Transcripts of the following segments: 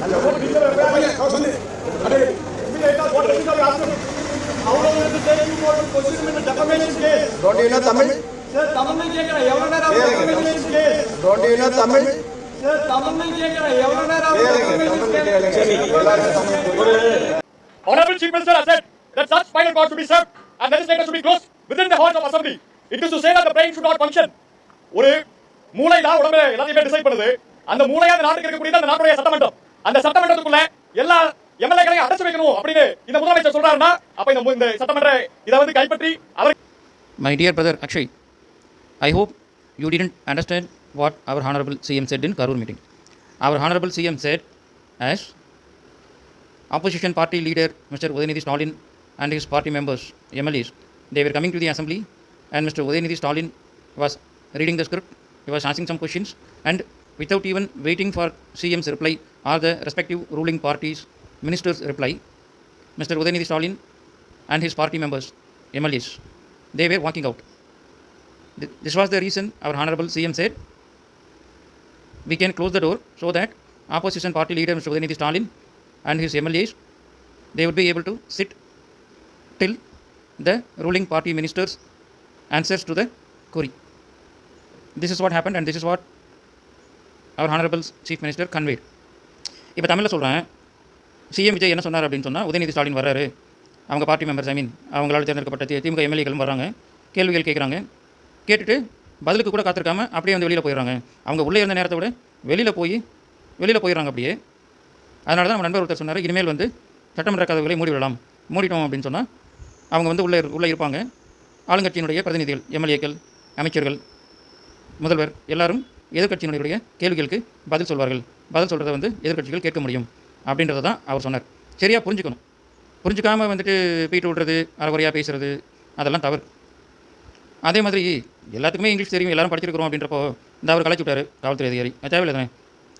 Don't you know Tamil? Sir, Tamil में क्या कर रहा है? यवना Rao Don't you know Tamil? Sir, Tamil में क्या कर रहा है? यवना Rao Honorable Chief Minister has said that such spinal cord should be served and legislators should be closed within the halls of assembly. It is to say that the brain should not function. ஒரு மூளை தான் உடம்புல எல்லாத்தையுமே decide பண்ணுது. அந்த மூளையா அந்த நாட்டுக்கு இருக்கக்கூடிய அந்த நாட்டுடைய சட்டமன்றம். அந்த சட்டமன்றத்துக்குள்ள எல்லா எம்எல்ஏக்களையும் அடைச்சு வைக்கணும் அப்படின்னு இந்த முதலமைச்சர் சொல்றாருன்னா அப்ப இந்த சட்டமன்ற இதை வந்து கைப்பற்றி அவர் My dear brother Akshay, I hope you didn't understand what our Honorable CM said in Karur meeting. Our Honorable CM said as opposition party leader Mr. Udayanidhi Stalin and his party members, MLAs, they were coming to the assembly and Mr. Udayanidhi Stalin was reading the script, he was asking some questions and without even waiting for CM's reply or the respective ruling parties' ministers' reply, Mr. Udayanidhi Stalin and his party members, MLAs, they were walking out. This was the reason our Honorable CM said we can close the door so that opposition party leader Mr. Udayanidhi Stalin and his MLAs, they would be able to sit till the ruling party ministers answers to the query. This is what happened and this is what our Honorable Chief Minister conveyed. இப்போ தமிழில் சொல்கிறேன், CM Vijay என்ன சொன்னார் அப்படின்னு சொன்னால், உதயநிதி ஸ்டாலின் வர்றாரு, அவங்க party members அவங்களால் தேர்ந்தெடுக்கப்பட்ட திமுக எம்எல்ஏக்களும் வர்றாங்க, கேள்விகள் கேட்குறாங்க, கேட்டுட்டு பதிலுக்கு கூட காத்திருக்காமல் அப்படியே வந்து வெளியில் போயிடுறாங்க. அவங்க உள்ளே இருந்த நேரத்தை விட வெளியில் போயிடுறாங்க அப்படியே. அதனால தான் நம்ம நண்பர் ஒருத்தர் சொன்னார், இனிமேல் வந்து சட்டமன்ற கதவுகளை மூடிவிடலாம், மூடிட்டோம் அப்படின்னு சொன்னால் அவங்க வந்து உள்ளே இருப்பாங்க. ஆளுங்கட்சியினுடைய பிரதிநிதிகள், எம்எல்ஏக்கள், அமைச்சர்கள், முதல்வர் எல்லாரும் எதிர்கட்சியினுடைய கேள்விகளுக்கு பதில் சொல்வார்கள். பதில் சொல்கிறத வந்து எதிர்கட்சிகள் கேட்க முடியும் அப்படின்றத தான் அவர் சொன்னார். சரியாக புரிஞ்சுக்கணும். புரிஞ்சுக்காமல் வந்துட்டு பீட்டு விடுறது, அறகுறையாக பேசுகிறது, அதெல்லாம் தவறு. அதே மாதிரி எல்லாத்துக்குமே இங்கிலீஷ் தெரியும், எல்லாரும் படிச்சிருக்கிறோம் அப்படின்றப்போ இந்த அவர் கலைச்சி விட்டார் காவல்துறை அதிகாரி. தேவையில்லை தானே.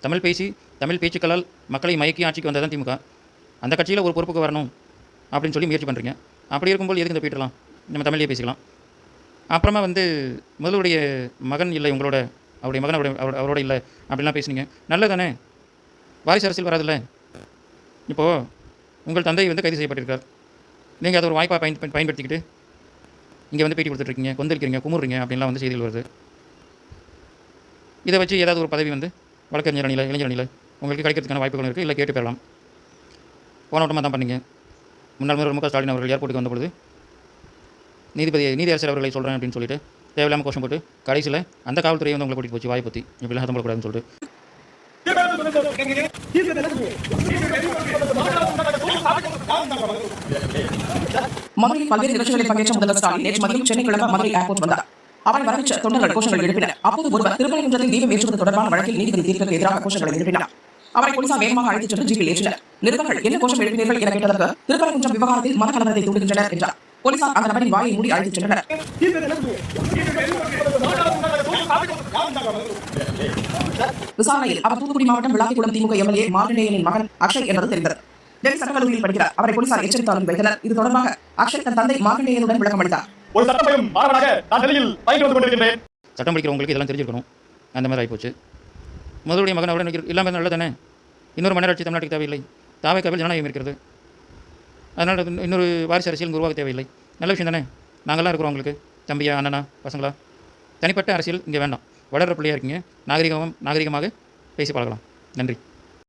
தமிழ் பேச்சுக்களால் மக்களை மயக்கி ஆட்சிக்கு வந்ததான் திமுக. அந்த கட்சியில் ஒரு பொறுப்புக்கு வரணும் அப்படின்னு சொல்லி முயற்சி பண்ணுறீங்க. அப்படி இருக்கும்போது எதுக்கு இந்த பீட்டலாம், நம்ம தமிழ்லேயே பேசிக்கலாம். அப்புறமா வந்து முதலுடைய மகன் இல்லை, அவருடைய மகன் அவரோட இல்லை அப்படின்லாம் பேசுனீங்க. நல்லது தானே, வாரிசு அரசியல் வராதில்ல. இப்போது உங்கள் தந்தை வந்து கைது செய்யப்பட்டிருக்கார், நீங்கள் அதை ஒரு வாய்ப்பாக பயன்படுத்திக்கிட்டு இங்கே வந்து பேட்டி கொடுத்துட்ருக்கீங்க, கொந்தளிக்கிறீங்க, குமுறுறீங்க அப்படின்லாம் வந்து செய்திகள் வருது. இதை வச்சு ஏதாவது ஒரு பதவி வந்து வழக்கறிஞர் அணியில், இளைஞர் அணியில் உங்களுக்கு கிடைக்கிறதுக்கான வாய்ப்புகள் இருக்குது, இல்லை கேட்டு பெறலாம். போன வட்டமாக தான் பண்ணீங்க. முன்னாள் முதல்வர் மு.க. ஸ்டாலின் அவர்கள் ஏர்போர்ட்டுக்கு வந்தபொழுது நீதி அரசர் அவர்களை சொல்கிறேன் அப்படின்னு சொல்லிட்டு தேவையில்லாமல் கோஷம் போட்டு கடைசியில் அந்த காவல்துறையை வந்து உங்களை கூட்டிகிட்டு போச்சு வாய் பற்றி இப்படிலாம் சத்தம் போடக்கூடாதுன்னு சொல்லிட்டு. மதுரையில் பல்வேறு நிகழ்ச்சிகளில் பங்கேற்ற முதல்வர் ஸ்டாலின் நேற்று மதியம் சென்னை கிழக்கு மதுரை ஏர்போர்ட் வந்தார். அவரை வரவேற்ற தொண்டர்கள் கோஷங்கள் எழுப்பினர். அப்போது ஒருவர் திருப்பரங்குன்றத்தில் தீபம் ஏற்றுவது தொடர்பான வழக்கில் நீதிபதி தீர்ப்புக்கு எதிராக கோஷங்களை எழுப்பினார். அவரை போலீசார் வேகமாக அழைத்துச் சென்று ஜீப்பில் ஏற்றினர். நிருபர்கள் என்ன கோஷம் எழுப்பினீர்கள் என கேட்டதற்கு திருப்பரங்குன்றம் விவகாரத்தில் மத கலவரத்தை தூண்டுகின்றனர் என்றார். போலீசார் அந்த நபரின் வாயை மூடி அழைத்துச் சென்றனர். விசாரணையில் அவர் தூத்துக்குடி மாவட்டம் விளாத்திக்குளம் திமுக எம்எல்ஏ மார்கண்டேயனின் மகன் அக்ஷய் என்பது தெரிந்தது. டெல்லி சட்டக்கல்லூரியில் படிக்கிறார். அவரை போலீசார் எச்சரித்தாலும் வைத்தனர். இது தொடர்பாக அக்ஷய் தன் தந்தை மார்கண்டேயனுடன் விளக்கம் அளித்தார். ஒரு சட்டப்பையும் மாணவனாக நான் டெல்லியில் பயின்று வந்து கொண்டிருக்கிறேன். சட்டம் படிக்கிறவங்களுக்கு இதெல்லாம் தெரிஞ்சிருக்கணும். அந்த மாதிரி ஆகிப்போச்சு. முதலுடைய மகன் அவருடன் இல்லாமல் நல்லது தானே. இன்னொரு மன்னர் ஆட்சி தமிழ்நாட்டுக்கு தேவையில்லை. தாவேக்காவில் ஜனநாயகம் இருக்கிறது. அதனால் இன்னொரு வாரிசு அரசியல் உருவாக தேவையில்லை. நல்ல விஷயம் தானே. நாங்கள்லாம் இருக்கிறோம் உங்களுக்கு, தம்பியா, அண்ணனா, பசங்களா. தனிப்பட்ட அரசியல் இங்கே வேண்டாம். வளர்கிற பிள்ளையாக இருக்கீங்க, நாகரிகமாக பேசி பழகலாம். நன்றி.